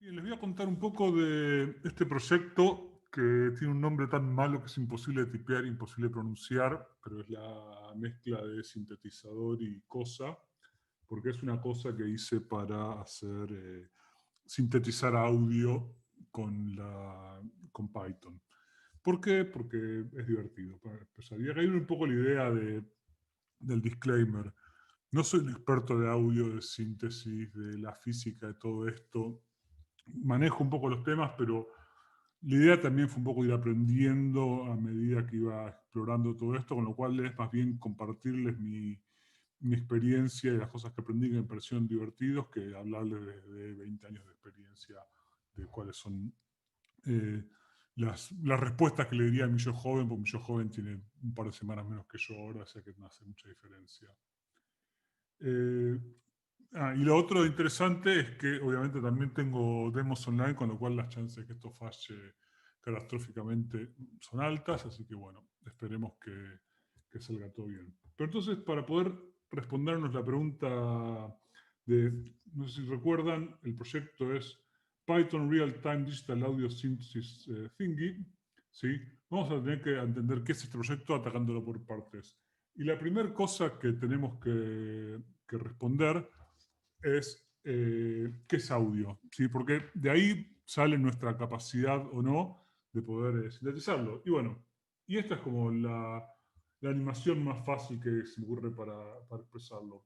Bien, les voy a contar un poco de este proyecto que tiene un nombre tan malo que es imposible de tipear, imposible de pronunciar, pero es la mezcla de sintetizador y cosa, porque es una cosa que hice para hacer sintetizar audio con, con Python. ¿Por qué? Porque es divertido. Para empezar, y acá hay un poco la idea del disclaimer. No soy un experto de audio, de síntesis, de la física, de todo esto. Manejo un poco los temas, pero la idea también fue un poco ir aprendiendo a medida que iba explorando todo esto, con lo cual es más bien compartirles mi experiencia y las cosas que aprendí que me parecieron divertidos que hablarles de 20 años de experiencia de cuáles son eh, las respuestas que le diría a mi yo joven, porque mi yo joven tiene un par de semanas menos que yo ahora, o sea que no hace mucha diferencia. Eh, y lo otro interesante es que obviamente también tengo demos online, con lo cual las chances de que esto falle catastróficamente son altas, así que bueno, esperemos que salga todo bien. Pero entonces, para poder respondernos la pregunta no sé si recuerdan, el proyecto es Python Real Time Digital Audio Synthesis Thingy, ¿sí? Vamos a tener que entender qué es este proyecto atacándolo por partes. Y la primera cosa que tenemos que responder es qué es audio, ¿sí? Porque de ahí sale nuestra capacidad o no de poder sintetizarlo. Y bueno, y esta es como la animación más fácil que se me ocurre para expresarlo.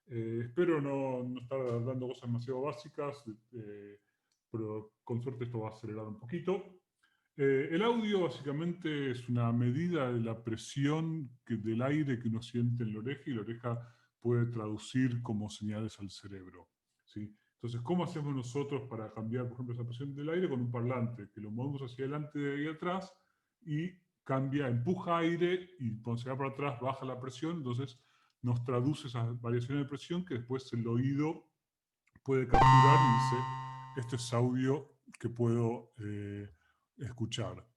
Espero no estar dando cosas demasiado básicas, pero con suerte esto va a acelerar un poquito. El audio básicamente es una medida de la presión del aire que uno siente en la oreja y la oreja puede traducir como señales al cerebro, ¿sí? Entonces, ¿cómo hacemos nosotros para cambiar, por ejemplo, esa presión del aire? Con un parlante, que lo movemos hacia adelante y atrás y cambia, empuja aire y cuando se va para atrás baja la presión, entonces nos traduce esas variaciones de presión que después el oído puede capturar y dice, este es audio que puedo escuchar.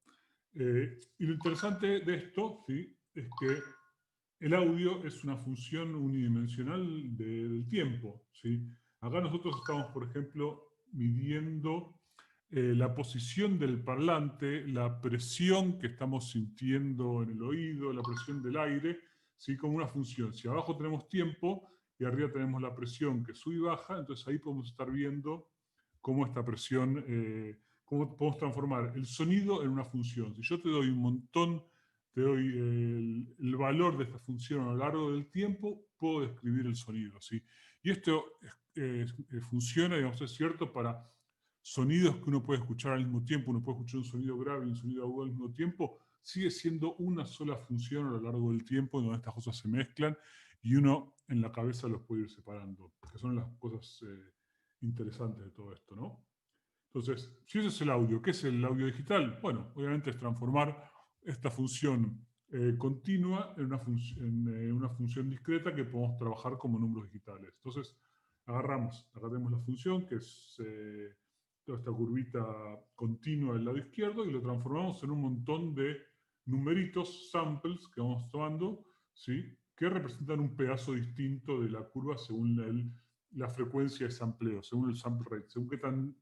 Y lo interesante de esto, ¿sí?, es que el audio es una función unidimensional del tiempo, ¿sí? Acá nosotros estamos, por ejemplo, midiendo la posición del parlante, la presión que estamos sintiendo en el oído, la presión del aire, ¿sí?, como una función. Si abajo tenemos tiempo y arriba tenemos la presión que sube y baja, entonces ahí podemos estar viendo cómo esta presión, cómo podemos transformar el sonido en una función. Si yo te doy un montón, te doy el valor de esta función a lo largo del tiempo, puedo describir el sonido, ¿sí? Y esto funciona, digamos, es cierto para sonidos que uno puede escuchar al mismo tiempo, uno puede escuchar un sonido grave y un sonido agudo al mismo tiempo, sigue siendo una sola función a lo largo del tiempo, donde estas cosas se mezclan y uno en la cabeza los puede ir separando, que son las cosas interesantes de todo esto, ¿no? Entonces, si ese es el audio, ¿qué es el audio digital? Bueno, obviamente es transformar esta función continua en una función discreta que podemos trabajar como números digitales. Entonces, acá tenemos la función, que es toda esta curvita continua del lado izquierdo, y lo transformamos en un montón de numeritos, samples, que vamos tomando, ¿sí?, que representan un pedazo distinto de la curva según la frecuencia de sampleo, según el sample rate, según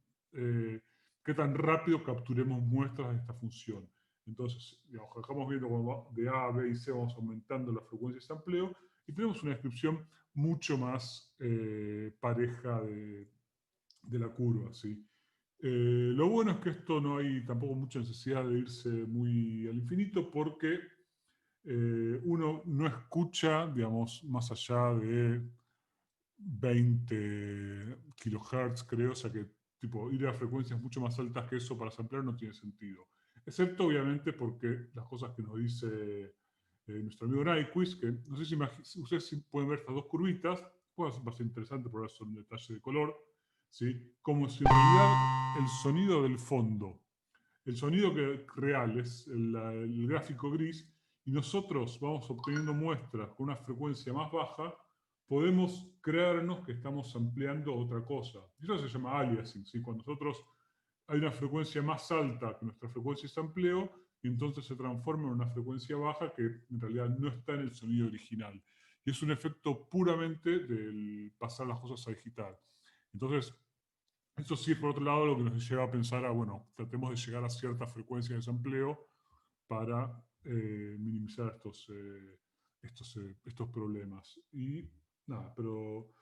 qué tan rápido capturemos muestras de esta función. Entonces, digamos, acá vamos viendo cómo de A, B y C vamos aumentando la frecuencia de sampleo y tenemos una descripción mucho más pareja de la curva, ¿sí? Lo bueno es que esto no hay tampoco mucha necesidad de irse muy al infinito porque uno no escucha, digamos, más allá de 20 kilohertz, creo, o sea que tipo, ir a frecuencias mucho más altas que eso para samplear no tiene sentido. Excepto, obviamente, porque las cosas que nos dice nuestro amigo Nyquist, que no sé si ustedes pueden ver estas dos curvitas, puede ser bastante interesante, por eso son detalles de color, ¿sí? Como si en realidad el sonido del fondo, el sonido que real es el gráfico gris, y nosotros vamos obteniendo muestras con una frecuencia más baja, podemos creernos que estamos ampliando otra cosa. Eso se llama aliasing, ¿sí? Cuando nosotros hay una frecuencia más alta que nuestra frecuencia de sampleo, y entonces se transforma en una frecuencia baja que en realidad no está en el sonido original. Y es un efecto puramente del pasar las cosas a digital. Entonces, Eso sí, por otro lado, lo que nos lleva a pensar bueno, tratemos de llegar a cierta frecuencia de sampleo para minimizar estos problemas. Y nada, pero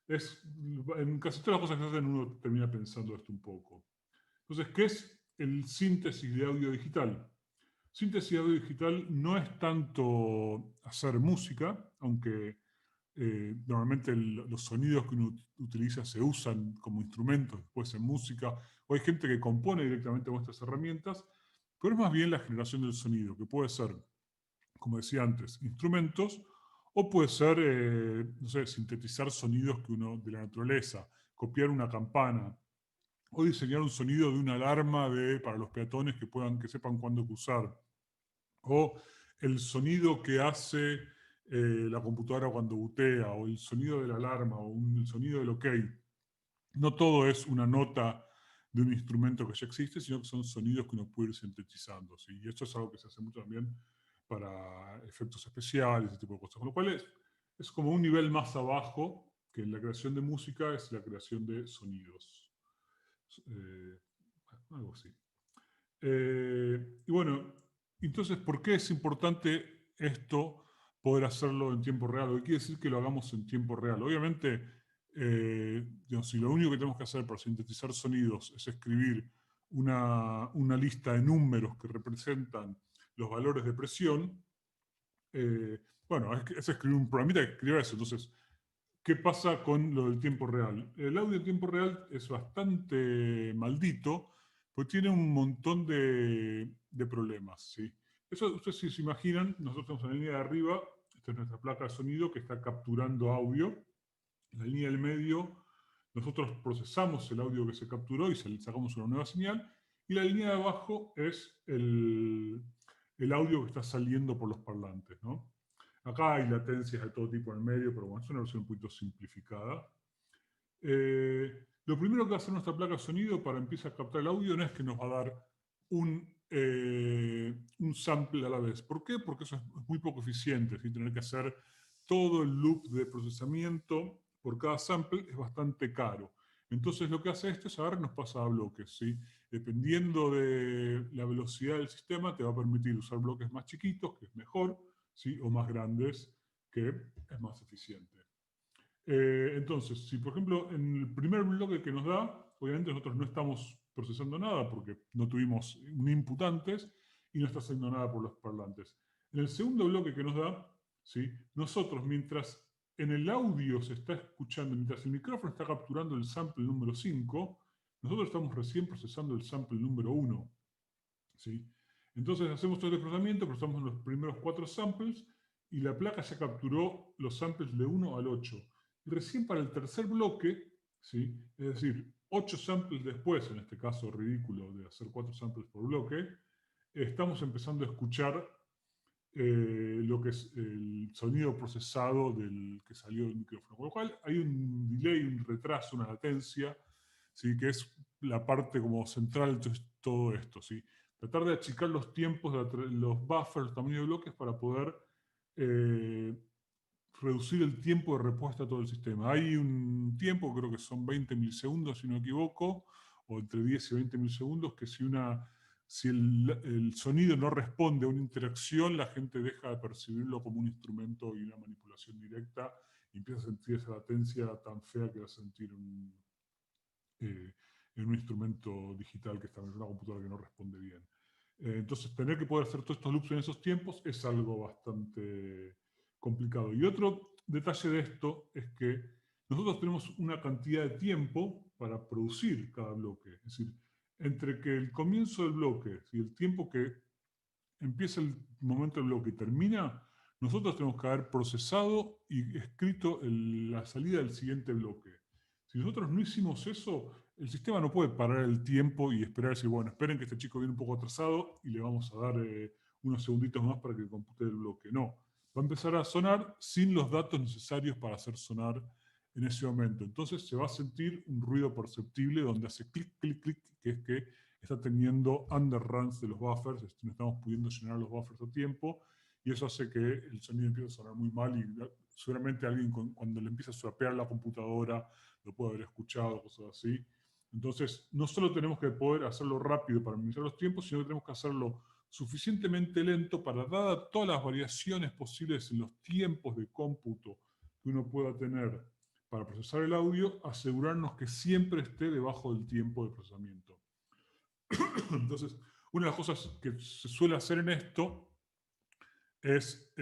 en casi todas las cosas que se hacen uno termina pensando esto un poco. Entonces, ¿qué es el síntesis de audio digital? Síntesis de audio digital no es tanto hacer música, aunque normalmente los sonidos que uno utiliza se usan como instrumentos después en música, o hay gente que compone directamente con estas herramientas, pero es más bien la generación del sonido, que puede ser, como decía antes, instrumentos, o puede ser, no sé, sintetizar sonidos de la naturaleza, copiar una campana, o diseñar un sonido de una alarma para los peatones que sepan cuándo cruzar, o el sonido que hace la computadora cuando bootea, o el sonido de la alarma, o el sonido del OK. No todo es una nota de un instrumento que ya existe, sino que son sonidos que uno puede ir sintetizando. ¿Sí? Y esto es algo que se hace mucho también para efectos especiales, ese tipo de cosas. Con lo cual es como un nivel más abajo que en la creación de música es la creación de sonidos. Eh, algo así. Y bueno, entonces, ¿por qué es importante esto, poder hacerlo en tiempo real? ¿Qué quiere decir que lo hagamos en tiempo real? Obviamente, digamos, si lo único que tenemos que hacer para sintetizar sonidos es escribir una lista de números que representan los valores de presión, bueno, es escribir un programita que escriba eso. Entonces, ¿qué pasa con lo del tiempo real? El audio en tiempo real es bastante maldito, pues tiene un montón de problemas, ¿sí? Eso, ustedes si se imaginan, nosotros tenemos en la línea de arriba, esta es nuestra placa de sonido que está capturando audio. En la línea del medio, nosotros procesamos el audio que se capturó y sacamos una nueva señal. Y la línea de abajo es el audio que está saliendo por los parlantes, ¿no? Acá hay latencias de todo tipo en el medio, pero bueno, es una versión un poquito simplificada. Lo primero que va a hacer nuestra placa de sonido para empezar a captar el audio no es que nos va a dar un sample a la vez. ¿Por qué? Porque eso es muy poco eficiente. ¿Sí? Tener que hacer todo el loop de procesamiento por cada sample es bastante caro. Entonces lo que hace esto es agarrar y nos pasa a bloques. ¿Sí? Dependiendo de la velocidad del sistema, te va a permitir usar bloques más chiquitos, que es mejor, ¿sí? O más grandes, que es más eficiente. Entonces, si por ejemplo en el primer bloque que nos da, obviamente nosotros no estamos procesando nada porque no tuvimos un input antes y no está haciendo nada por los parlantes. En el segundo bloque que nos da, ¿sí? Nosotros mientras en el audio se está escuchando, mientras el micrófono está capturando el sample número 5, nosotros estamos recién procesando el sample número 1. ¿Sí? Entonces hacemos todo el procesamiento, procesamos los primeros 4 samples y la placa ya capturó los samples de 1 al 8. Y recién para el tercer bloque, ¿sí? Es decir, 8 samples después, en este caso ridículo de hacer 4 samples por bloque, estamos empezando a escuchar lo que es el sonido procesado del que salió del micrófono. Con lo cual hay un delay, un retraso, una latencia, ¿sí? Que es la parte como central de todo esto. ¿Sí? Tratar de achicar los tiempos, los buffers, los tamaños de bloques para poder eh, reducir el tiempo de respuesta a todo el sistema. Hay un tiempo, creo que son 20 milisegundos, si no me equivoco, o entre 10 y 20 milisegundos, que si el sonido no responde a una interacción, la gente deja de percibirlo como un instrumento y una manipulación directa y empieza a sentir esa latencia tan fea que va a sentir en un instrumento digital que está en una computadora que no responde bien. Entonces, tener que poder hacer todos estos loops en esos tiempos es algo bastante complicado. Y otro detalle de esto es que nosotros tenemos una cantidad de tiempo para producir cada bloque. Es decir, entre que el comienzo del bloque y el tiempo que empieza el momento del bloque y termina, nosotros tenemos que haber procesado y escrito la salida del siguiente bloque. Si nosotros no hicimos eso, el sistema no puede parar el tiempo y esperar y decir, bueno, esperen que este chico viene un poco atrasado y le vamos a dar unos segunditos más para que compute el bloque. No, va a empezar a sonar sin los datos necesarios para hacer sonar en ese momento. Entonces se va a sentir un ruido perceptible donde hace clic, clic, clic, que es que está teniendo underruns de los buffers, no estamos pudiendo llenar los buffers a tiempo, y eso hace que el sonido empiece a sonar muy mal y seguramente alguien cuando le empieza a swapear la computadora lo puede haber escuchado, cosas así. Entonces, no solo tenemos que poder hacerlo rápido para minimizar los tiempos, sino que tenemos que hacerlo suficientemente lento para, dadas todas las variaciones posibles en los tiempos de cómputo que uno pueda tener para procesar el audio, asegurarnos que siempre esté debajo del tiempo de procesamiento. Entonces, una de las cosas que se suele hacer en esto es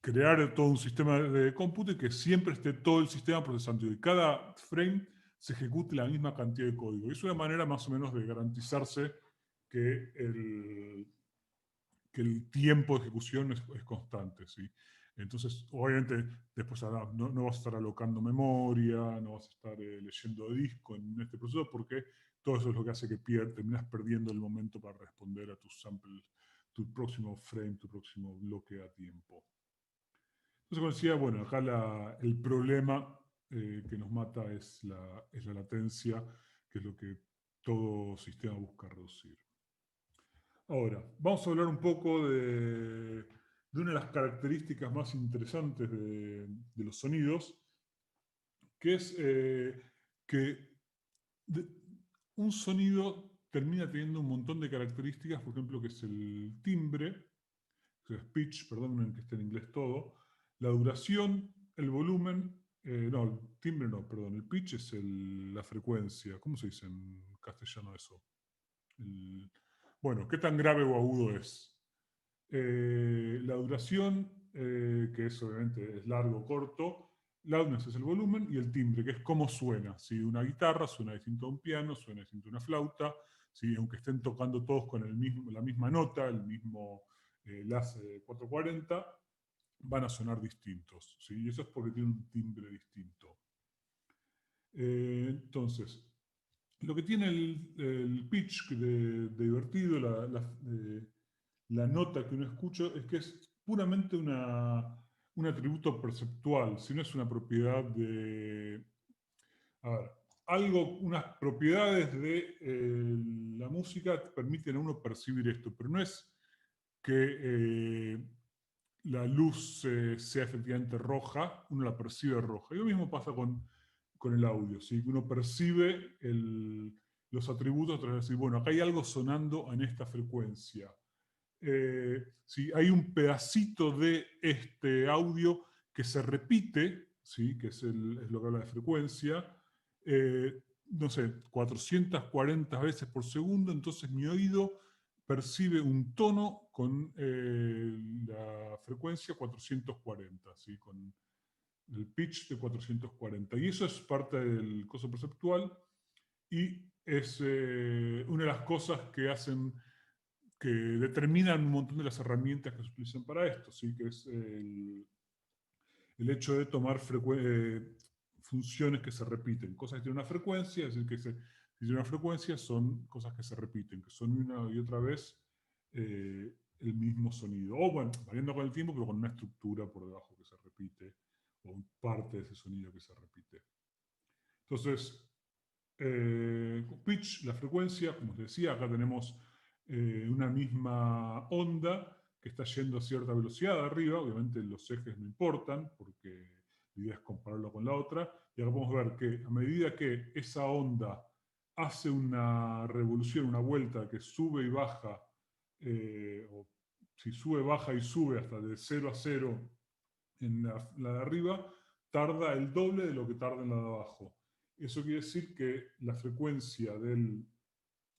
crear todo un sistema de cómputo y que siempre esté todo el sistema procesando y cada frame se ejecute la misma cantidad de código. Y es una manera más o menos de garantizarse que el tiempo de ejecución es constante, ¿sí? Entonces, obviamente, después no vas a estar alocando memoria, no vas a estar leyendo disco en este proceso, porque todo eso es lo que hace que terminas perdiendo el momento para responder a tus samples, tu próximo frame, tu próximo bloque a tiempo. Entonces, como decía, bueno, acá el problema que nos mata es la latencia, que es lo que todo sistema busca reducir. Ahora, vamos a hablar un poco de una de las características más interesantes de los sonidos, que es que un sonido termina teniendo un montón de características, por ejemplo, que es el timbre, que es pitch, perdón, que esté en inglés todo, la duración, el volumen, no, el timbre no, perdón, el pitch es la frecuencia, ¿cómo se dice en castellano eso? Bueno, ¿qué tan grave o agudo es? La duración, que es obviamente es largo o corto, loudness es el volumen, y el timbre, que es cómo suena. Si una guitarra suena distinto a un piano, suena distinto a una flauta, si aunque estén tocando todos con la misma nota, el mismo enlace de 440, van a sonar distintos. ¿Sí? Y eso es porque tiene un timbre distinto. Entonces, lo que tiene el pitch de divertido, la nota que uno escucha, es que es puramente un atributo perceptual, si no es una propiedad de... A ver, unas propiedades de la música permiten a uno percibir esto, pero no es que la luz sea efectivamente roja, uno la percibe roja. Y lo mismo pasa con el audio, ¿sí? Uno percibe los atributos tras decir, bueno, acá hay algo sonando en esta frecuencia. Si hay un pedacito de este audio que se repite, ¿sí? Que es lo que habla de frecuencia, no sé, 440 veces por segundo, entonces mi oído percibe un tono con la frecuencia 440, ¿sí? Con el pitch de 440. Y eso es parte del coso perceptual y es una de las cosas que hacen, que determinan un montón de las herramientas que se utilizan para esto, ¿sí? Que es el hecho de tomar funciones que se repiten, cosas que tienen una frecuencia, es decir, que si tienen una frecuencia son cosas que se repiten, que son una y otra vez el mismo sonido. O bueno, variando con el tiempo, pero con una estructura por debajo que se repite, o parte de ese sonido que se repite. Entonces, pitch, la frecuencia, como te decía, acá tenemos una misma onda que está yendo a cierta velocidad arriba, obviamente los ejes no importan, porque la idea es compararlo con la otra, y ahora podemos ver que a medida que esa onda hace una revolución, una vuelta que sube y baja, o si sube, baja y sube hasta de 0 a 0 en la de arriba, tarda el doble de lo que tarda en la de abajo. Eso quiere decir que la frecuencia de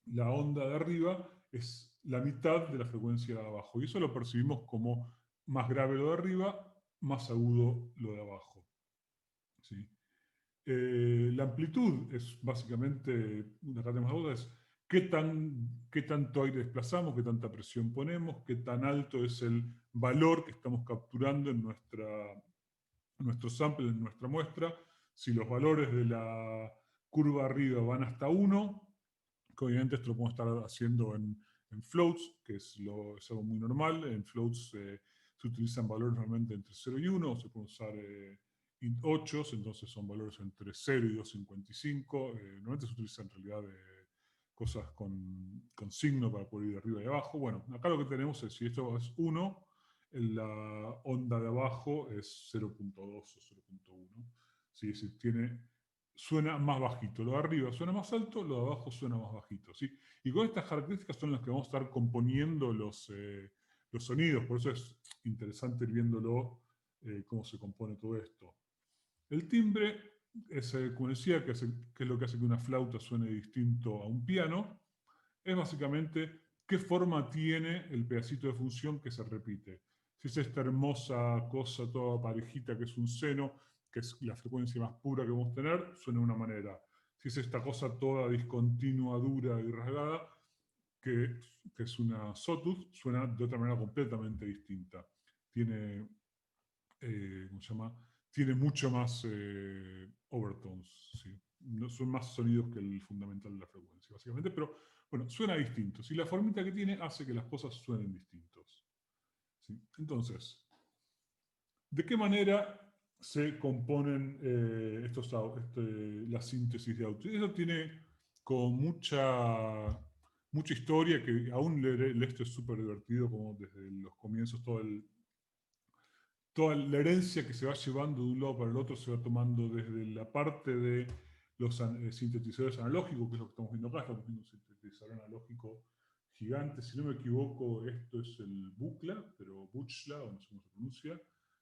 la onda de arriba es la mitad de la frecuencia de abajo. Y eso lo percibimos como más grave lo de arriba, más agudo lo de abajo. ¿Sí? La amplitud es básicamente, una cadena más aguda, es qué tanto aire desplazamos, qué tanta presión ponemos, qué tan alto es el valor que estamos capturando en nuestro sample, en nuestra muestra. Si los valores de la curva arriba van hasta 1, que obviamente esto lo podemos estar haciendo en floats, que es algo muy normal. En floats se utilizan valores normalmente entre 0 y 1, o se pueden usar int 8, entonces son valores entre 0 y 255. Normalmente se utiliza en realidad cosas con signo para poder ir de arriba y abajo. Bueno, acá lo que tenemos es, si esto es 1, la onda de abajo es 0.2 o 0.1. ¿Sí? Si tiene suena más bajito. Lo de arriba suena más alto, lo de abajo suena más bajito, ¿sí? Y con estas características son las que vamos a estar componiendo los sonidos. Por eso es interesante ir viéndolo, cómo se compone todo esto. El timbre es, como decía, que es lo que hace que una flauta suene distinto a un piano. Es básicamente qué forma tiene el pedacito de función que se repite. Si es esta hermosa cosa toda parejita que es un seno, que es la frecuencia más pura que vamos a tener, suena de una manera. Si es esta cosa toda discontinua, dura y rasgada, que es una sawtooth, suena de otra manera completamente distinta. Tiene, ¿cómo se llama? Tiene mucho más overtones, ¿sí? No, son más sonidos que el fundamental de la frecuencia, básicamente, pero bueno, suena distinto. Si la formita que tiene hace que las cosas suenen distintos, ¿sí? Entonces, ¿de qué manera se componen la síntesis de audio? Eso tiene como mucha historia, que aún leer esto es súper divertido, como desde los comienzos toda la herencia que se va llevando de un lado para el otro se va tomando desde la parte de los sintetizadores analógicos, que es lo que estamos viendo acá. Estamos viendo un sintetizador analógico gigante. Si no me equivoco, esto es el Buchla, pero Buchla, o no sé cómo se pronuncia,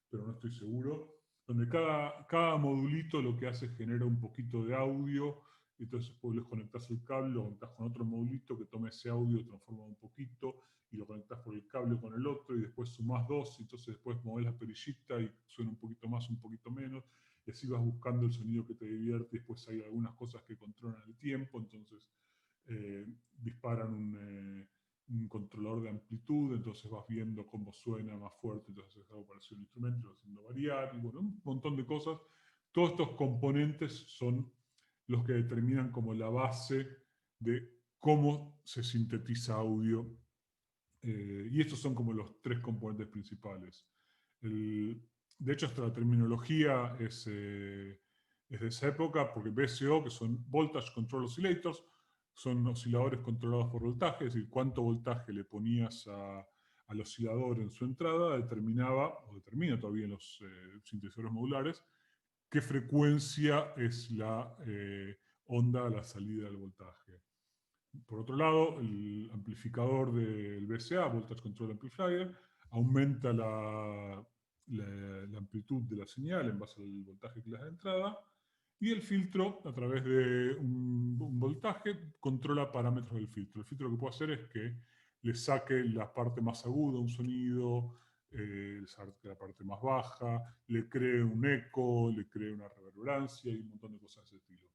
pero no estoy seguro. Donde cada modulito lo que hace es genera un poquito de audio. Entonces vos les conectás el cable, lo conectás con otro modulito que toma ese audio, lo transforma un poquito, y lo conectás por el cable con el otro, y después sumás dos, y entonces después movés la perillita y suena un poquito más, un poquito menos, y así vas buscando el sonido que te divierte, y después hay algunas cosas que controlan el tiempo, entonces disparan un controlador de amplitud, entonces vas viendo cómo suena más fuerte, entonces haces algo parecido al instrumento, lo vas haciendo variar, y bueno, un montón de cosas. Todos estos componentes son los que determinan como la base de cómo se sintetiza audio, y estos son como los tres componentes principales. De hecho, hasta la terminología es de esa época, porque VCO, que son Voltage Control Oscillators, son osciladores controlados por voltaje, es decir, cuánto voltaje le ponías al oscilador en su entrada, determinaba, o determina todavía en los sintetizadores modulares, qué frecuencia es la onda a la salida del voltaje. Por otro lado, el amplificador del VCA, Voltage Control Amplifier, aumenta la amplitud de la señal en base al voltaje que le da de entrada, y el filtro, a través de un voltaje, controla parámetros del filtro. El filtro lo que puede hacer es que le saque la parte más aguda a un sonido, le saque la parte más baja, le cree un eco, le cree una reverberancia y un montón de cosas de ese estilo.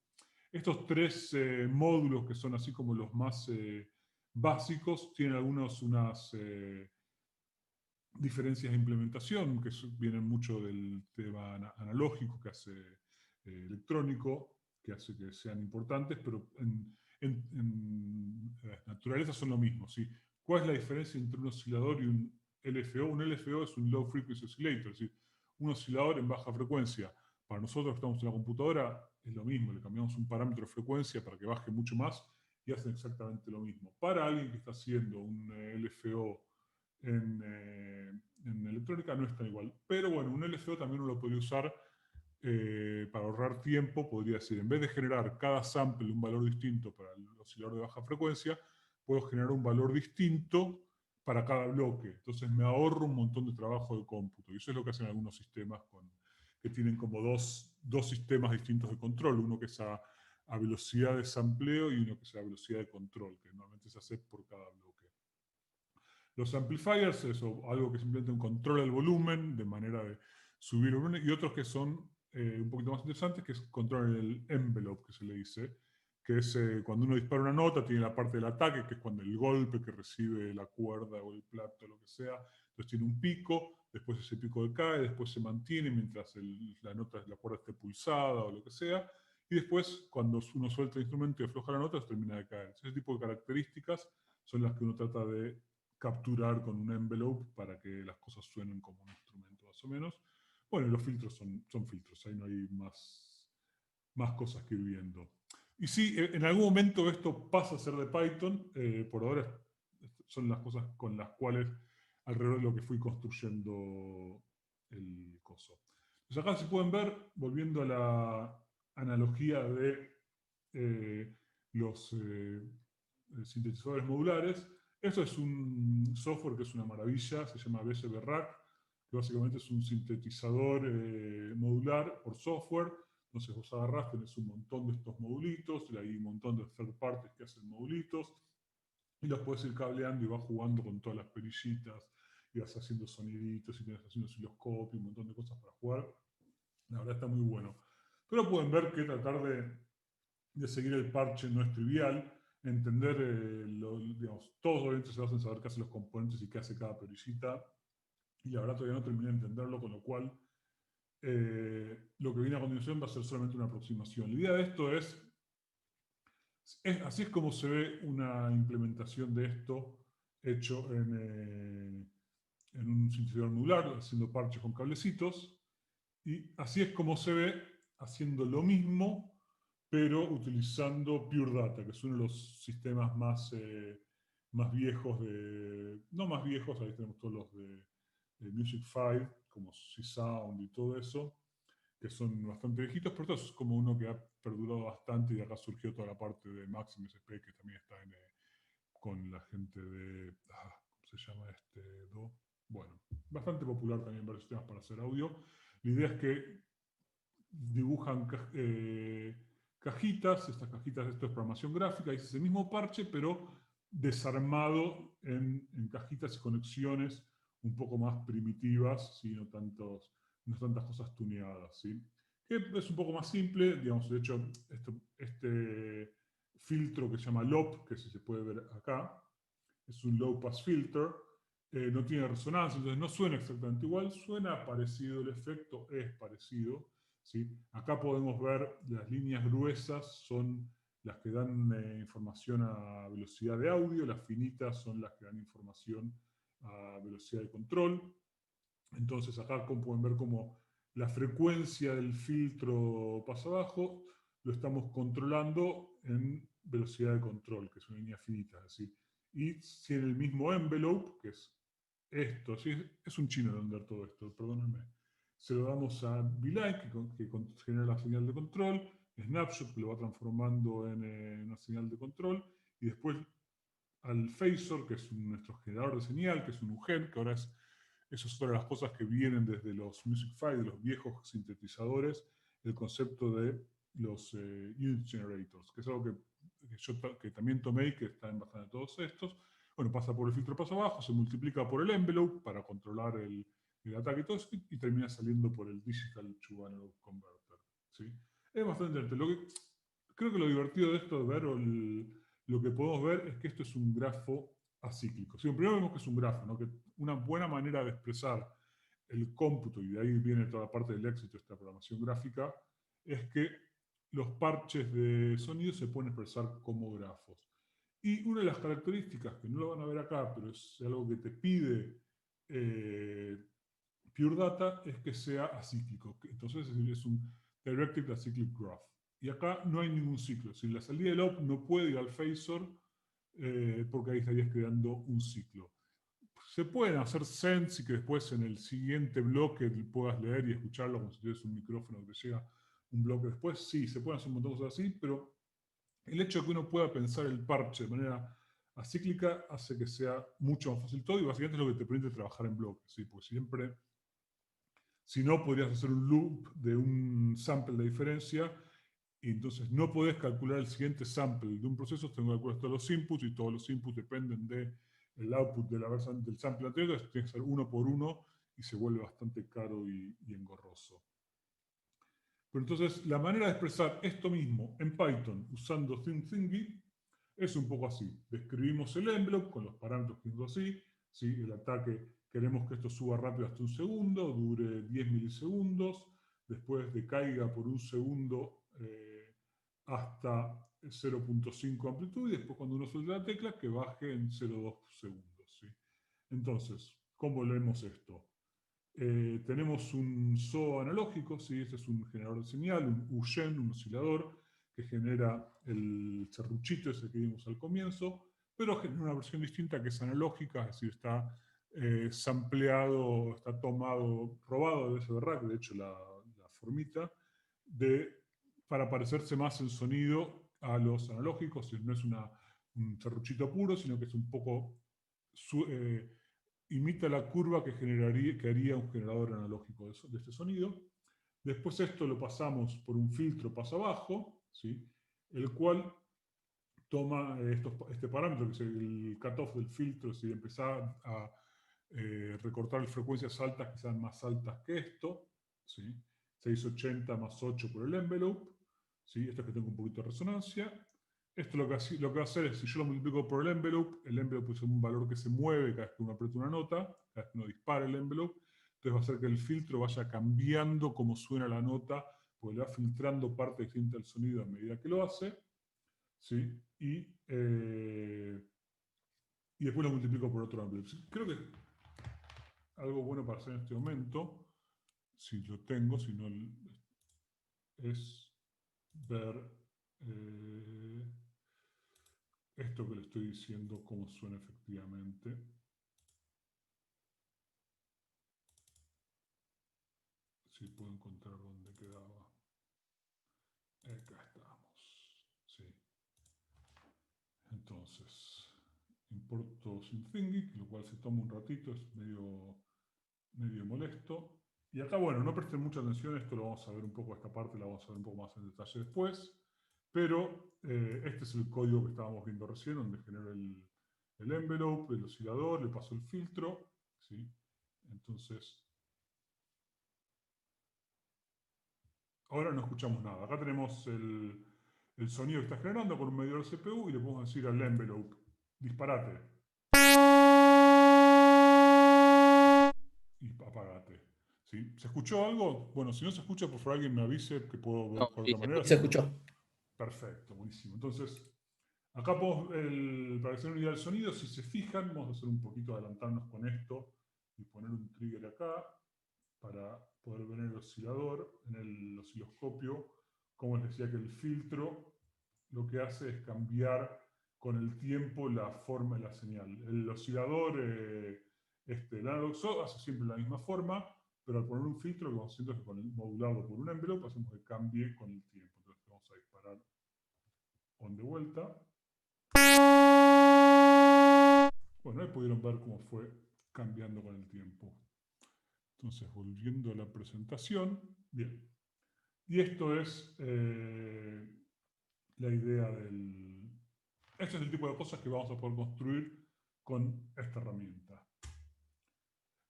Estos tres módulos, que son así como los más básicos, tienen unas diferencias de implementación que vienen mucho del tema analógico que hace electrónico, que hace que sean importantes, pero en naturaleza son lo mismo, ¿sí? ¿Cuál es la diferencia entre un oscilador y un LFO? Un LFO es un Low Frequency Oscillator, es decir, un oscilador en baja frecuencia. Para nosotros que estamos en la computadora es lo mismo, le cambiamos un parámetro de frecuencia para que baje mucho más y hacen exactamente lo mismo. Para alguien que está haciendo un LFO en electrónica no es tan igual. Pero bueno, un LFO también uno lo podría usar para ahorrar tiempo. Podría decir, en vez de generar cada sample un valor distinto para el oscilador de baja frecuencia, puedo generar un valor distinto para cada bloque. Entonces me ahorro un montón de trabajo de cómputo. Y eso es lo que hacen algunos sistemas que tienen como dos sistemas distintos de control. Uno que es a velocidad de sampleo y uno que es a velocidad de control, que normalmente se hace por cada bloque. Los amplifiers es algo que simplemente controla el volumen de manera de subir el volumen, y otros que son un poquito más interesantes, que es controlar el envelope, que se le dice, que es cuando uno dispara una nota, tiene la parte del ataque, que es cuando el golpe que recibe la cuerda o el plato, lo que sea, entonces tiene un pico, después ese pico decae, después se mantiene mientras la cuerda esté pulsada o lo que sea, y después cuando uno suelta el instrumento y afloja la nota, se termina de caer. Ese tipo de características son las que uno trata de capturar con un envelope para que las cosas suenen como un instrumento más o menos. Bueno, los filtros son filtros, ahí no hay más cosas que ir viendo. Y sí, en algún momento esto pasa a ser de Python, por ahora son las cosas con las cuales alrededor de lo que fui construyendo el coso. Entonces acá se pueden ver, volviendo a analogía de los sintetizadores modulares. Esto es un software que es una maravilla, se llama BSB Rack, que básicamente es un sintetizador modular por software. Entonces vos agarrás, tenés un montón de estos modulitos, y hay un montón de third parties que hacen modulitos, y los puedes ir cableando y vas jugando con todas las perillitas, y vas haciendo soniditos, y tenés haciendo osciloscopio, un montón de cosas para jugar. La verdad está muy bueno. Pero pueden ver que tratar de seguir el parche no es trivial, entender, digamos, todos obviamente se basan en saber qué hacen los componentes y qué hace cada perillita, y la verdad todavía no terminé de entenderlo, con lo cual lo que viene a continuación va a ser solamente una aproximación. La idea de esto así es como se ve una implementación de esto hecho en un sintetizador modular, haciendo parches con cablecitos, y así es como se ve haciendo lo mismo, pero utilizando Pure Data, que es uno de los sistemas más viejos no más viejos, ahí tenemos todos los de Music 5, como C-Sound y todo eso, que son bastante viejitos, pero esto es como uno que ha perdurado bastante, y acá surgió toda la parte de Maximus SP, que también está con la gente de, ¿cómo se llama este? Bueno, bastante popular también varios sistemas para hacer audio. La idea es que dibujan cajitas, estas cajitas, esto es programación gráfica, es ese mismo parche, pero desarmado en cajitas y conexiones un poco más primitivas, ¿sí? No tantas cosas tuneadas, ¿sí? Que es un poco más simple, digamos, de hecho, este filtro que se llama LOP, que se puede ver acá, es un low pass filter, no tiene resonancia, entonces no suena exactamente igual, suena parecido, el efecto es parecido, ¿sí? Acá podemos ver las líneas gruesas son las que dan información a velocidad de audio, las finitas son las que dan información a velocidad de control. Entonces acá pueden ver como la frecuencia del filtro pasa abajo, lo estamos controlando en velocidad de control, que es una línea finita, es decir, y si en el mismo envelope, que es esto, ¿sí? Es un chino de andar todo esto, perdónenme. Se lo damos a V-Line, que genera la señal de control, Snapshot, que lo va transformando en una señal de control, y después al Phasor, que es nuestro generador de señal, que es un UGEN, que ahora eso es otra de las cosas que vienen desde los Music 5, de los viejos sintetizadores, el concepto de los Unit Generators, que es algo que también tomé y que está en bastante de todos estos. Bueno, pasa por el filtro paso abajo, se multiplica por el envelope para controlar el ataque y todo eso, y termina saliendo por el Digital to Analog Converter, ¿sí? Es bastante interesante. Creo que lo divertido de esto de ver, lo que podemos ver, es que esto es un grafo acíclico. ¿Sí? Primero vemos que es un grafo, ¿no? Que una buena manera de expresar el cómputo, y de ahí viene toda la parte del éxito de esta programación gráfica, es que los parches de sonido se pueden expresar como grafos. Y una de las características, que no lo van a ver acá, pero es algo que te pide Pure Data, es que sea acíclico. Entonces es un Directed Acyclic Graph. Y acá no hay ningún ciclo. Si la salida del op no puede ir al phasor, porque ahí estarías creando un ciclo. Se pueden hacer sends y que después en el siguiente bloque puedas leer y escucharlo como si tuvieras un micrófono que llega un bloque después. Sí, se pueden hacer un montón de cosas así, pero el hecho de que uno pueda pensar el parche de manera acíclica hace que sea mucho más fácil todo, y básicamente es lo que te permite trabajar en bloques, ¿sí? Porque siempre, si no, podrías hacer un loop de un sample de diferencia, y entonces no podés calcular el siguiente sample de un proceso, tengo que calcular todos los inputs, y todos los inputs dependen del output de del sample anterior, entonces tiene que ser uno por uno, y se vuelve bastante caro y engorroso. Pero entonces la manera de expresar esto mismo en Python usando ThinThingy es un poco así. Describimos el envelope con los parámetros que es así, ¿sí? El ataque, queremos que esto suba rápido hasta un segundo, dure 10 milisegundos, después decaiga por un segundo hasta 0.5 amplitud, y después cuando uno suelte la tecla que baje en 0.2 segundos, ¿sí? Entonces, ¿cómo leemos esto? Tenemos un SO analógico, ¿sí? Este es un generador de señal, un UGEN, un oscilador, que genera el serruchito ese que vimos al comienzo, pero genera una versión distinta que es analógica, es decir, está sampleado, está tomado, robado de ese rack, de hecho la formita, de para parecerse más en sonido a los analógicos, no es un serruchito puro, sino que es un poco, imita la curva que haría un generador analógico de este sonido. Después esto lo pasamos por un filtro paso abajo, ¿sí? El cual toma este parámetro, que es el cutoff del filtro, si empezar a recortar frecuencias altas que sean más altas que esto, ¿sí? 680 más 8 por el envelope, ¿sí? Esto es que tengo un poquito de resonancia. Esto lo que va a hacer es, si yo lo multiplico por el envelope es un valor que se mueve cada vez que uno aprieta una nota, cada vez que uno dispara el envelope, entonces va a hacer que el filtro vaya cambiando cómo suena la nota, porque le va filtrando parte distinta del sonido a medida que lo hace, ¿sí? Y después lo multiplico por otro envelope. Creo que algo bueno para hacer en este momento, si lo tengo, si no, es ver esto que le estoy diciendo, cómo suena efectivamente. Si puedo encontrar dónde quedaba. Acá estamos. Sí. Entonces, importo SymThingic, lo cual se toma un ratito, es medio molesto. Y acá, bueno, no presten mucha atención, esto lo vamos a ver un poco, esta parte la vamos a ver un poco más en detalle después. Pero este es el código que estábamos viendo recién, donde genero el envelope, el oscilador, le paso el filtro, ¿sí? Entonces, ahora no escuchamos nada. Acá tenemos el sonido que está generando por medio del CPU y le podemos decir al envelope, disparate. Y apagate. ¿Sí? ¿Se escuchó algo? Bueno, si no se escucha, por favor alguien me avise que puedo No, buscar de sí, otra manera. se escuchó. Perfecto, buenísimo. Entonces, acá podemos, para hacer una idea del sonido, si se fijan, vamos a hacer un poquito, adelantarnos con esto y poner un trigger acá para poder ver el oscilador, en el osciloscopio, como les decía que el filtro lo que hace es cambiar con el tiempo la forma de la señal. El oscilador, el analog saw, hace siempre la misma forma, pero al poner un filtro, lo que vamos haciendo es que con el modulado por un envelope hacemos que cambie con el tiempo. Entonces vamos a disparar on de vuelta. Bueno, ahí pudieron ver cómo fue cambiando con el tiempo. Entonces, volviendo a la presentación, bien. Y esto es la idea del... Este es el tipo de cosas que vamos a poder construir con esta herramienta.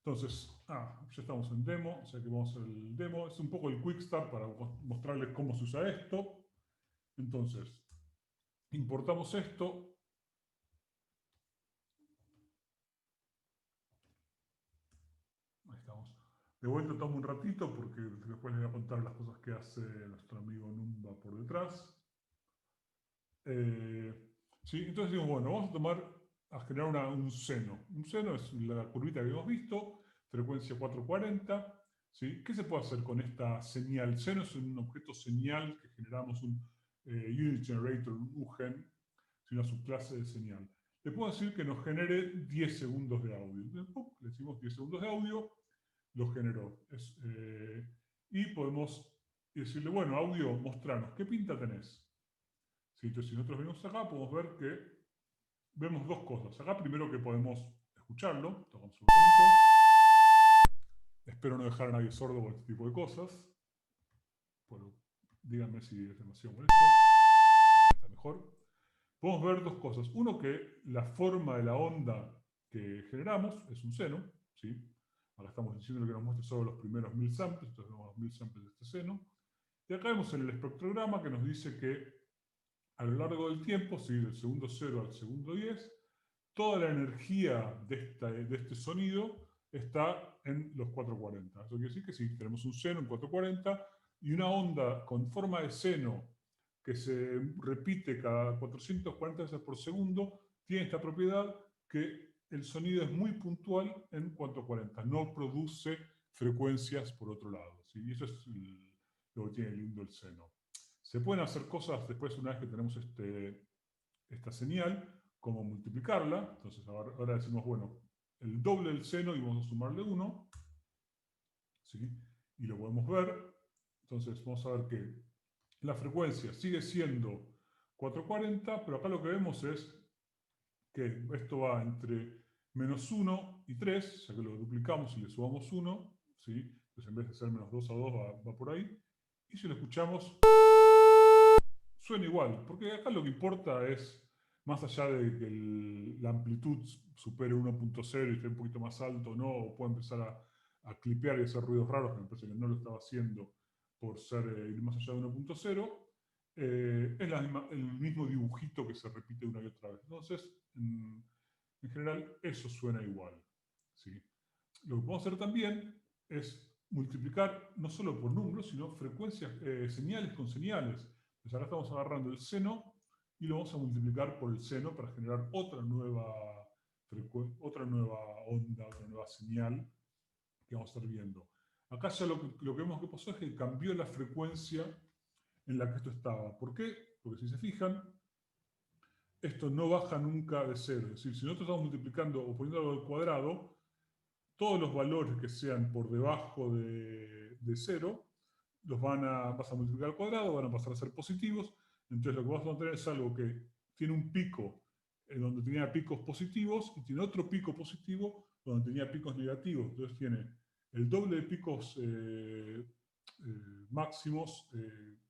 Entonces, ya estamos en demo, o sea que vamos a hacer el demo. Es un poco el quick start para mostrarles cómo se usa esto. Entonces, importamos esto. Ahí estamos. De vuelta tomo un ratito porque después les voy a contar las cosas que hace nuestro amigo Numba por detrás. Sí, entonces digo, bueno, vamos a generar un seno. Un seno es la curvita que hemos visto, frecuencia 440. ¿Sí? ¿Qué se puede hacer con esta señal? Seno es un objeto señal que generamos un unit generator, un UGen, una subclase de señal. Le puedo decir que nos genere 10 segundos de audio. Entonces, le decimos 10 segundos de audio, lo generó. Y podemos decirle, bueno, audio, mostranos, ¿qué pinta tenés? ¿Sí? Entonces, si nosotros venimos acá, podemos ver que vemos dos cosas. Acá primero que podemos escucharlo, tocamos un botonito. Espero no dejar a nadie sordo con este tipo de cosas. Bueno, díganme si es demasiado molesto. Está mejor. Podemos ver dos cosas. Uno, que la forma de la onda que generamos es un seno, ¿sí? Ahora estamos diciendo que nos muestre solo los primeros 1000 samples, entonces vemos los 1000 samples de este seno. Y acá vemos en el espectrograma que nos dice que a lo largo del tiempo, ¿sí? Del segundo 0 al segundo 10, toda la energía de este sonido está en los 440. Eso quiere decir que si tenemos un seno en 440 y una onda con forma de seno que se repite cada 440 veces por segundo, tiene esta propiedad que el sonido es muy puntual en 440, no produce frecuencias por otro lado. ¿Sí? Y eso es lo que tiene lindo el seno. Se pueden hacer cosas después, una vez que tenemos esta señal, como multiplicarla. Entonces ahora decimos, bueno, el doble del seno y vamos a sumarle 1. ¿Sí? Y lo podemos ver. Entonces vamos a ver que La frecuencia sigue siendo 440, pero acá lo que vemos es que esto va entre -1 y 3, ya que lo duplicamos y le sumamos 1, ¿sí? Entonces en vez de ser -2 a 2 va por ahí. Y si lo escuchamos, suena igual, porque acá lo que importa es, más allá de que la amplitud supere 1.0 y esté un poquito más alto, ¿no? O pueda empezar a clipear y hacer ruidos raros, que me parece que no lo estaba haciendo por ser ir más allá de 1.0, es el mismo dibujito que se repite una y otra vez. Entonces, en general, eso suena igual, ¿sí? Lo que podemos hacer también es multiplicar no solo por números, sino frecuencias, señales con señales. Entonces ahora estamos agarrando el seno y lo vamos a multiplicar por el seno para generar otra nueva onda, otra nueva señal que vamos a estar viendo. Acá ya lo que vemos que pasó es que cambió la frecuencia en la que esto estaba. ¿Por qué? Porque si se fijan, esto no baja nunca de cero. Es decir, si nosotros estamos multiplicando o poniéndolo al cuadrado, todos los valores que sean por debajo de cero, vas a multiplicar al cuadrado, van a pasar a ser positivos. Entonces lo que vas a tener es algo que tiene un pico donde tenía picos positivos y tiene otro pico positivo donde tenía picos negativos. Entonces tiene el doble de picos máximos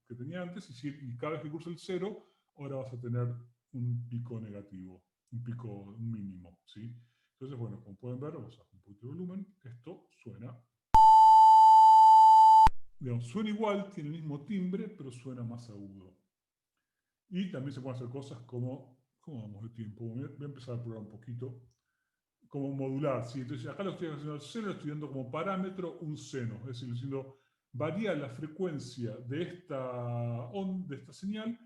que tenía antes y cada vez que cruza el cero, ahora vas a tener un pico negativo, un mínimo, ¿sí? Entonces, bueno, como pueden ver, vamos a bajar un poquito de volumen, esto suena, digamos, suena igual, tiene el mismo timbre, pero suena más agudo. Y también se pueden hacer cosas como, ¿cómo vamos de tiempo? Voy a empezar a probar un poquito, como modular, ¿sí? Entonces acá lo estoy haciendo al seno, estoy dando como parámetro un seno, es decir, diciendo, varía la frecuencia de esta señal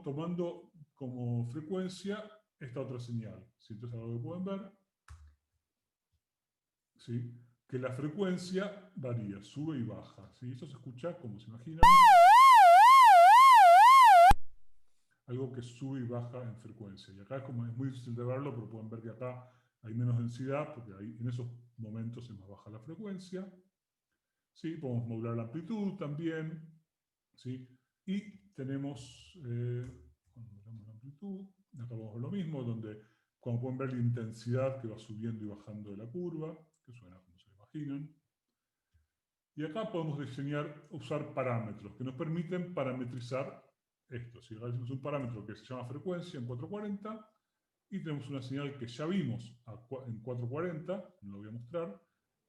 tomando como frecuencia esta otra señal, ¿sí? Entonces algo que pueden ver, ¿sí? Que la frecuencia varía, sube y baja, ¿sí? Esto se escucha, como se imaginan, algo que sube y baja en frecuencia. Y acá es muy difícil de verlo, pero pueden ver que acá hay menos densidad, porque en esos momentos es más baja la frecuencia. ¿Sí? Podemos modular la amplitud también, ¿sí? Y tenemos, cuando modulamos la amplitud, acá vamos a ver lo mismo, donde, como pueden ver, la intensidad que va subiendo y bajando de la curva, que suena como se imaginan. Y acá podemos usar parámetros que nos permiten parametrizar esto. Si ahora hacemos un parámetro que se llama frecuencia en 440 y tenemos una señal que ya vimos en 440, no lo voy a mostrar,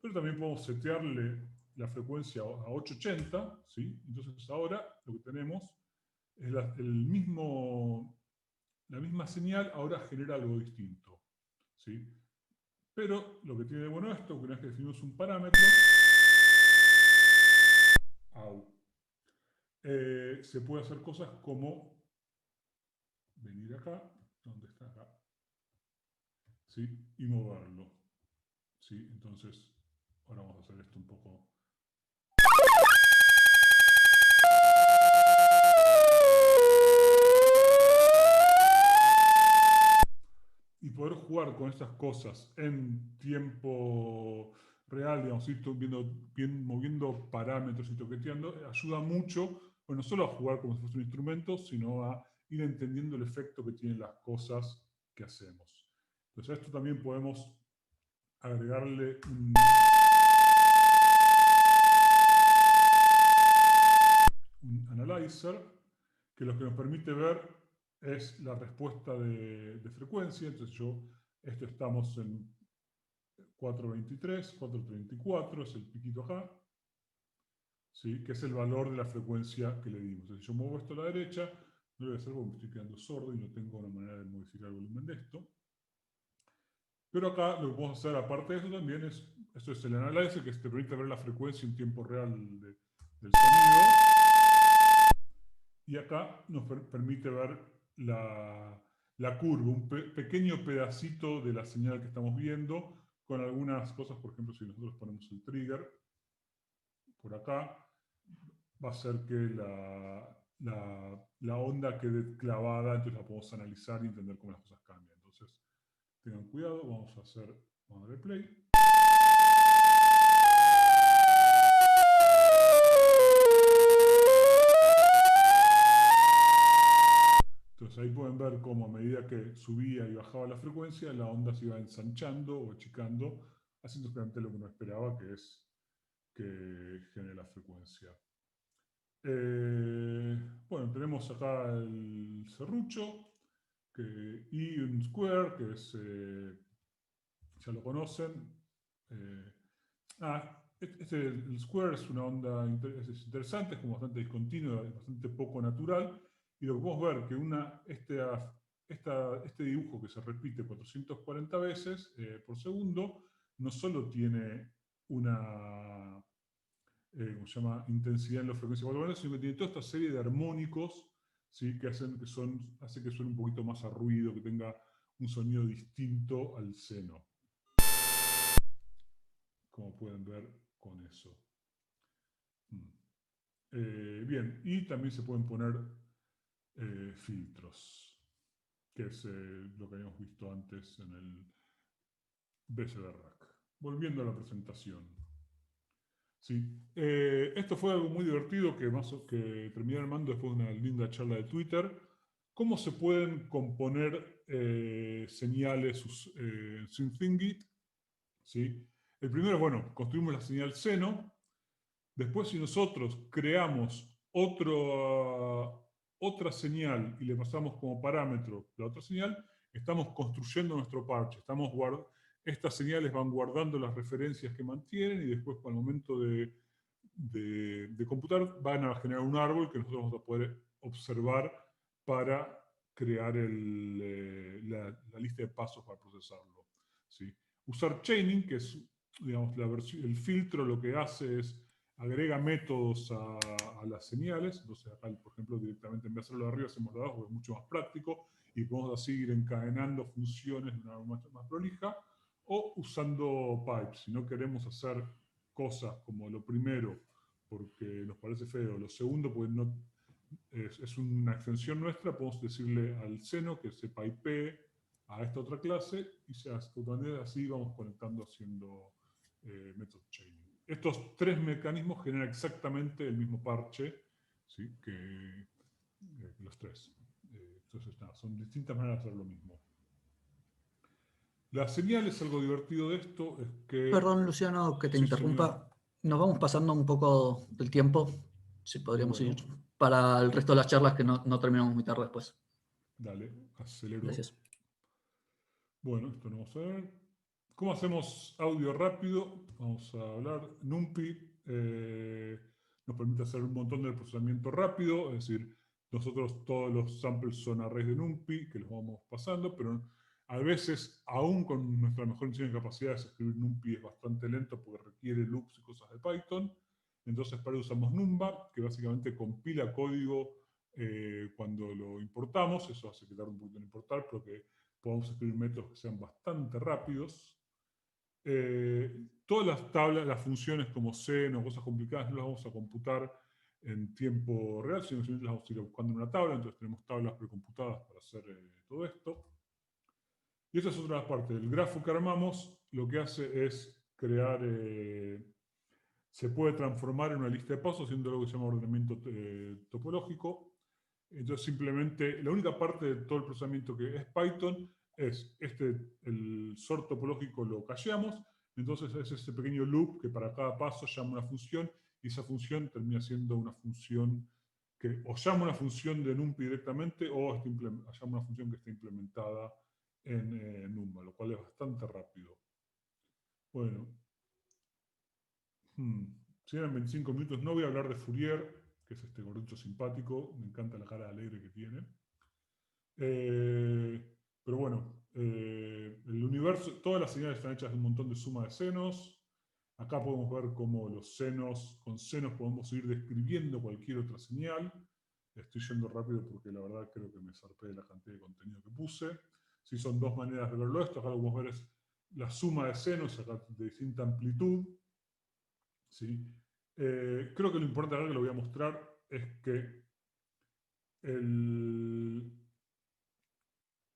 pero también podemos setearle la frecuencia a 880, ¿sí? Entonces ahora lo que tenemos es la misma señal, ahora genera algo distinto, ¿sí? Pero lo que tiene de bueno esto, que una vez que definimos un parámetro, se puede hacer cosas como venir acá, ¿dónde está acá? ¿Sí? Y moverlo, ¿sí? Entonces, ahora vamos a hacer esto un poco. Y poder jugar con estas cosas en tiempo real, digamos, ir moviendo parámetros y toqueteando, ayuda mucho, bueno, no solo a jugar como si fuese un instrumento, sino a ir entendiendo el efecto que tienen las cosas que hacemos. Entonces a esto también podemos agregarle un analyzer, que lo que nos permite ver es la respuesta de frecuencia. Entonces esto estamos en 423, 434, es el piquito acá, ¿sí? Que es el valor de la frecuencia que le dimos. Entonces, si yo muevo esto a la derecha, no lo voy a hacer porque me estoy quedando sordo y no tengo una manera de modificar el volumen de esto. Pero acá lo que podemos hacer, aparte de eso también, esto es el análisis que te permite ver la frecuencia en tiempo real del sonido. Y acá nos permite ver la curva, un pequeño pedacito de la señal que estamos viendo, con algunas cosas. Por ejemplo, si nosotros ponemos el trigger por acá, va a ser que la onda quede clavada, entonces la podemos analizar y entender cómo las cosas cambian. Entonces, tengan cuidado, vamos a darle play. ahí pueden ver cómo a medida que subía y bajaba la frecuencia, la onda se iba ensanchando o achicando, haciendo exactamente lo que uno esperaba, que es que genere la frecuencia. Bueno, tenemos acá el serrucho y un square, que es, ya lo conocen. El square es una onda es interesante, es como bastante discontinua, es bastante poco natural. Y lo que podemos ver que este dibujo que se repite 440 veces por segundo, no solo tiene una ¿cómo se llama? Intensidad en la frecuencia 440, sino que tiene toda esta serie de armónicos, ¿sí? Que hace que suene un poquito más a ruido, que tenga un sonido distinto al seno, como pueden ver con eso. Bien, y también se pueden poner filtros, que es lo que habíamos visto antes en el BCD Rack. Volviendo a la presentación. Sí. Esto fue algo muy divertido que terminé armando después de una linda charla de Twitter. ¿Cómo se pueden componer señales en SymThingy? ¿Sí? El primero, bueno, construimos la señal seno. Después, si nosotros creamos otra señal y le pasamos como parámetro la otra señal, estamos construyendo nuestro parche. Estas señales van guardando las referencias que mantienen y después, al momento de computar, van a generar un árbol que nosotros vamos a poder observar para crear la lista de pasos para procesarlo. ¿Sí? Usar chaining, que es, digamos, el filtro, lo que hace es agrega métodos a las señales. Entonces acá, por ejemplo, directamente en vez de hacerlo de arriba, hacemos de abajo, porque es mucho más práctico y podemos así ir encadenando funciones de una manera más prolija, o usando pipes. Si no queremos hacer cosas como lo primero porque nos parece feo, lo segundo porque no, es una extensión nuestra, podemos decirle al seno que se pipee a esta otra clase y así vamos conectando haciendo métodos chaining. Estos tres mecanismos generan exactamente el mismo parche, ¿sí? que los tres. Entonces, nada, son distintas maneras de hacer lo mismo. La señal es algo divertido de esto, es que... Perdón, Luciano, que te Sí, interrumpa. señor. Nos vamos pasando un poco del tiempo. Si podríamos Bueno, ir para el resto de las charlas que no terminamos muy tarde después. dale, acelero. Gracias. Bueno, esto lo vamos a ver. ¿Cómo hacemos audio rápido? Vamos a hablar. NumPy nos permite hacer un montón de procesamiento rápido, es decir, nosotros todos los samples son arrays de NumPy, que los vamos pasando, pero a veces, aún con nuestra mejor intención y capacidades, escribir NumPy es bastante lento porque requiere loops y cosas de Python. Entonces para eso usamos Numba, que básicamente compila código cuando lo importamos. Eso hace que tarde un poquito en importar, pero que podemos escribir métodos que sean bastante rápidos. Todas las tablas, las funciones como seno, cosas complicadas, no las vamos a computar en tiempo real, sino que las vamos a ir buscando en una tabla. Entonces tenemos tablas precomputadas para hacer todo esto. Y esta es otra parte. El grafo que armamos lo que hace es crear, se puede transformar en una lista de pasos haciendo algo que se llama ordenamiento topológico. Entonces simplemente, la única parte de todo el procesamiento que es Python es el sort topológico lo cacheamos, entonces es ese pequeño loop que para cada paso llama una función, y esa función termina siendo una función que o llama una función de NumPy directamente o llama una función que está implementada en Numba, lo cual es bastante rápido. Bueno, si eran 25 minutos, no voy a hablar de Fourier, que es este gordito simpático, me encanta la cara alegre que tiene. Pero bueno, el universo, todas las señales están hechas de un montón de suma de senos. Acá podemos ver cómo con senos podemos ir describiendo cualquier otra señal. Estoy yendo rápido porque la verdad creo que me zarpé de la cantidad de contenido que puse. Sí, son dos maneras de verlo esto. Acá lo que podemos ver es la suma de senos acá de distinta amplitud. ¿Sí? Creo que lo importante acá que lo voy a mostrar es que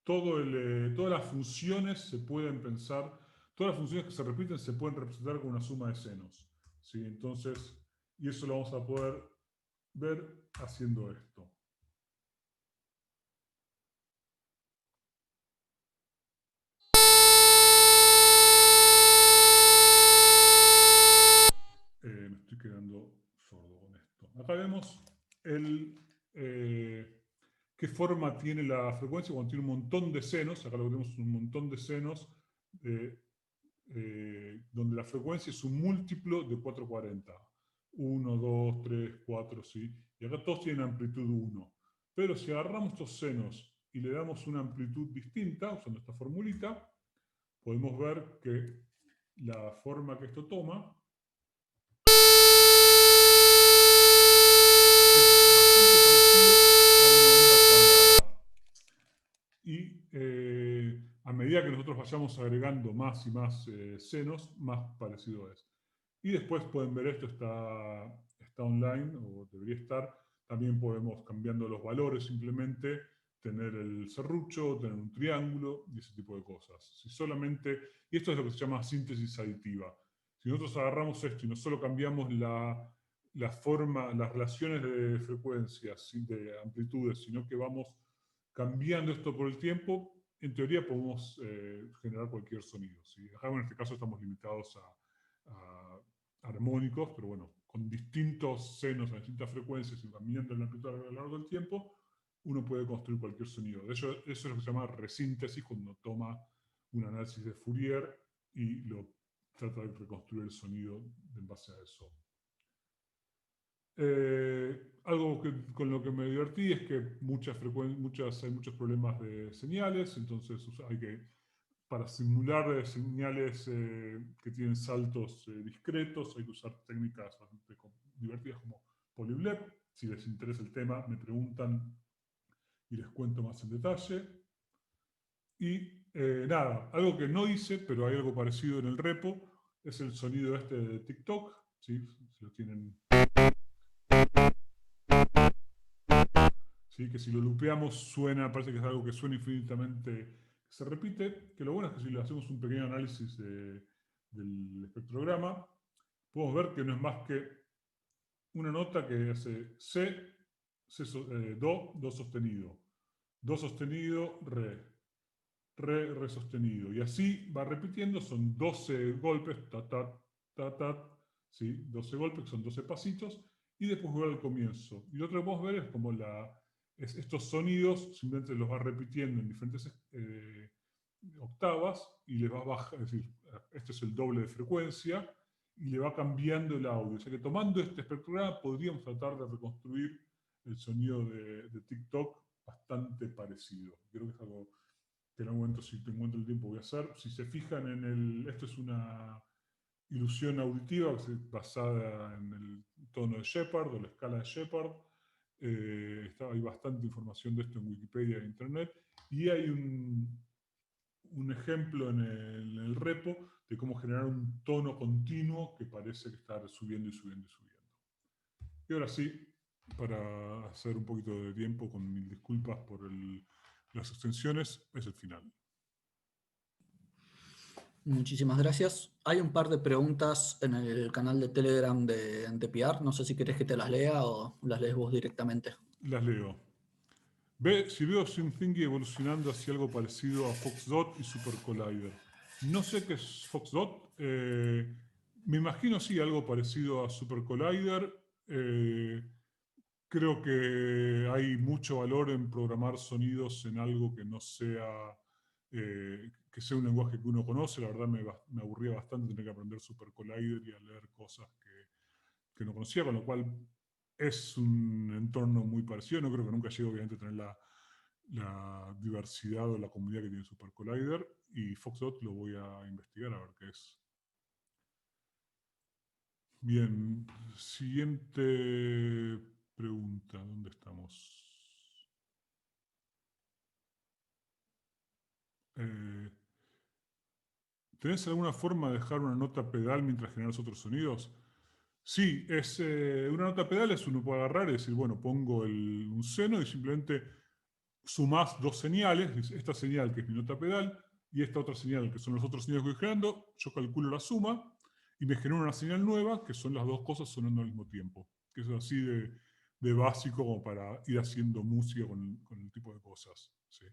todas las funciones se pueden pensar, todas las funciones que se repiten se pueden representar con una suma de senos. ¿Sí? Entonces, y eso lo vamos a poder ver haciendo esto. forma tiene la frecuencia cuando tiene un montón de senos. Acá lo que tenemos es un montón de senos donde la frecuencia es un múltiplo de 440. 1, 2, 3, 4, ¿sí? Y acá todos tienen amplitud 1. Pero si agarramos estos senos y le damos una amplitud distinta, usando esta formulita, podemos ver que la forma que esto toma y a medida que nosotros vayamos agregando más y más senos, más parecido es. Y después pueden ver esto, está online, o debería estar. También podemos, cambiando los valores, simplemente tener el serrucho, tener un triángulo y ese tipo de cosas. Si solamente, y esto es lo que se llama síntesis aditiva. Si nosotros agarramos esto y no solo cambiamos la forma, las relaciones de frecuencias, de amplitudes, sino que vamos cambiando esto por el tiempo, en teoría podemos generar cualquier sonido, ¿sí? Acá en este caso estamos limitados a armónicos, pero bueno, con distintos senos a distintas frecuencias y cambiando la amplitud a lo largo del tiempo, uno puede construir cualquier sonido. De hecho, eso es lo que se llama resíntesis, cuando toma un análisis de Fourier y lo trata de reconstruir el sonido en base a eso. Algo con lo que me divertí es que hay muchos problemas de señales, entonces para simular señales que tienen saltos discretos, hay que usar técnicas bastante divertidas como Polyblep. Si les interesa el tema, me preguntan y les cuento más en detalle. Y nada, algo que no hice, pero hay algo parecido en el repo, es el sonido este de TikTok, ¿sí? Si lo tienen... ¿Sí? Que si lo lupeamos suena, parece que es algo que suena infinitamente, se repite, que lo bueno es que si le hacemos un pequeño análisis del espectrograma, podemos ver que no es más que una nota que hace do sostenido, re sostenido, y así va repitiendo, son 12 golpes, ta, ta, ta, ta, ¿sí? 12 golpes, que son 12 pasitos, y después vuelve al comienzo. Y lo otro que podemos ver es como estos sonidos simplemente los va repitiendo en diferentes octavas y les va a bajar, es decir, este es el doble de frecuencia y le va cambiando el audio. O sea que tomando este espectrograma podríamos tratar de reconstruir el sonido de TikTok bastante parecido. Creo que es algo que en algún momento, si te encuentro el tiempo, voy a hacer. Si se fijan esto es una ilusión auditiva basada en el tono de Shepard o la escala de Shepard. Hay bastante información de esto en Wikipedia e Internet. Y hay un ejemplo en el repo de cómo generar un tono continuo que parece que está subiendo y subiendo y subiendo. Y ahora sí, para hacer un poquito de tiempo, con mil disculpas por las extensiones, es el final. Muchísimas gracias. Hay un par de preguntas en el canal de Telegram de NTPR. No sé si querés que te las lea o las lees vos directamente. Las leo. Si veo SimThinking evolucionando hacia algo parecido a FoxDot y Super Collider. No sé qué es FoxDot. Me imagino sí algo parecido a Super Collider. Creo que hay mucho valor en programar sonidos en algo que no sea, que sea un lenguaje que uno conoce. La verdad me aburría bastante tener que aprender Super Collider y a leer cosas que no conocía, con lo cual es un entorno muy parecido. No creo que nunca llegue obviamente a tener la diversidad o la comunidad que tiene Super Collider, y FoxDot lo voy a investigar a ver qué es. Bien, siguiente pregunta, ¿dónde estamos? ¿Tenés alguna forma de dejar una nota pedal mientras generas otros sonidos? Sí, una nota pedal uno puede agarrar y decir, bueno, pongo un seno y simplemente sumás dos señales, esta señal que es mi nota pedal y esta otra señal que son los otros sonidos que estoy generando, yo calculo la suma y me genero una señal nueva que son las dos cosas sonando al mismo tiempo. Que es así de básico como para ir haciendo música con el tipo de cosas. ¿Sí?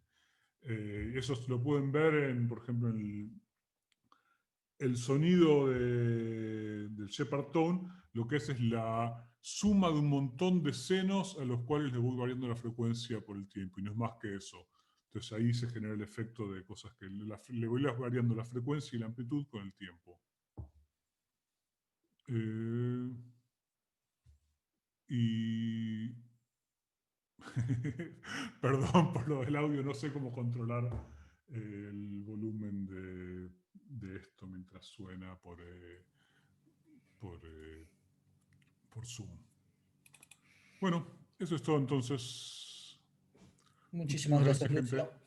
Eso lo pueden ver, por ejemplo, en el sonido del Shepard Tone, lo que es la suma de un montón de senos a los cuales le voy variando la frecuencia por el tiempo, y no es más que eso. Entonces ahí se genera el efecto de cosas que le voy variando la frecuencia y la amplitud con el tiempo. Y perdón por lo del audio, no sé cómo controlar el volumen de esto mientras suena por Zoom. Bueno, eso es todo entonces. Muchísimas Muchísimas gracias, gracias, Lucio. gente.